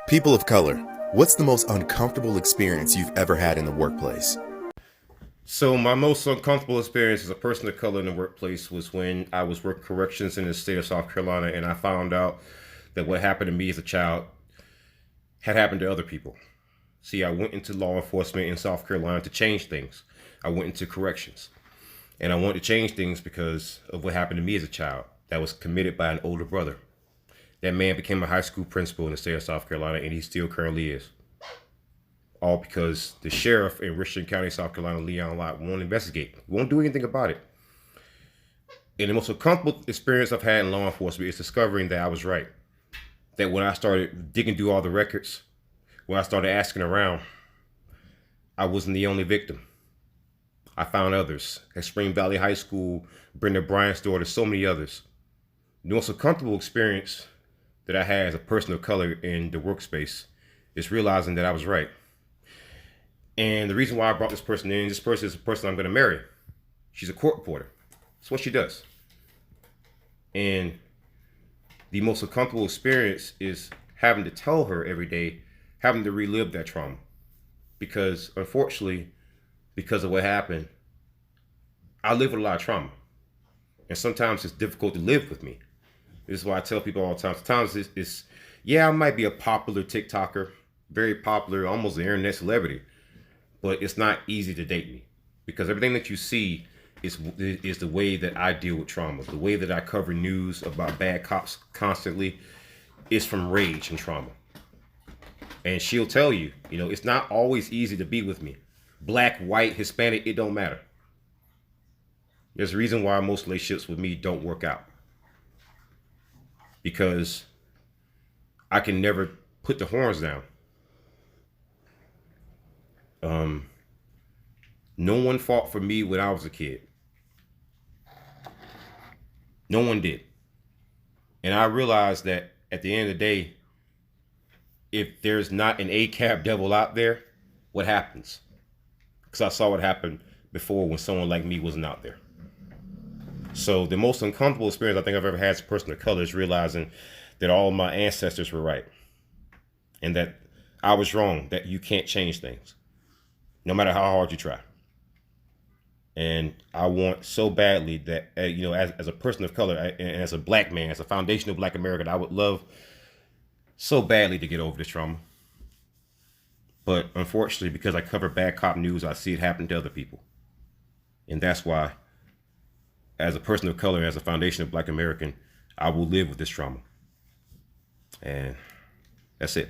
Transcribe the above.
People of color, what's the most uncomfortable experience you've ever had in the workplace? So my most uncomfortable experience as a person of color in the workplace was when I was working corrections in the state of South Carolina, and I found out that what happened to me as a child had happened to other people. See, I went into law enforcement in South Carolina to change things. I went into corrections, and I wanted to change things because of what happened to me as a child that was committed by an older brother. That man became a high school principal in the state of South Carolina, and he still currently is. All because the sheriff in Richland County, South Carolina, Leon Lott, won't investigate, won't do anything about it. And the most uncomfortable experience I've had in law enforcement is discovering that I was right. That when I started digging through all the records, when I started asking around, I wasn't the only victim. I found others at Spring Valley High School, Brenda Bryant's daughter, so many others. The most uncomfortable experience that I had as a person of color in the workspace is realizing that I was right. And the reason why I brought this person in, this person is the person I'm going to marry. She's a court reporter. That's what she does. And the most uncomfortable experience is having to tell her every day, having to relive that trauma. Because unfortunately, because of what happened, I live with a lot of trauma. And sometimes it's difficult to live with me. This is why I tell people all the time. Sometimes it's yeah, I might be a popular TikToker, very popular, almost an internet celebrity. But it's not easy to date me because everything that you see is the way that I deal with trauma. The way that I cover news about bad cops constantly is from rage and trauma. And she'll tell you, it's not always easy to be with me. Black, white, Hispanic, it don't matter. There's a reason why most relationships with me don't work out. Because I can never put the horns down. No one fought for me when I was a kid. No one did. And I realized that at the end of the day, if there's not an acab devil out there, what happens? Because I saw what happened before when someone like me wasn't out there. So the most uncomfortable experience I think I've ever had as a person of color is realizing that all of my ancestors were right. And that I was wrong, that you can't change things, no matter how hard you try. And I want so badly that, as a person of color and as a black man, as a foundational black American, I would love so badly to get over this trauma. But unfortunately, because I cover bad cop news, I see it happen to other people. And that's why, as a person of color, as a foundational black American, I will live with this trauma. And that's it.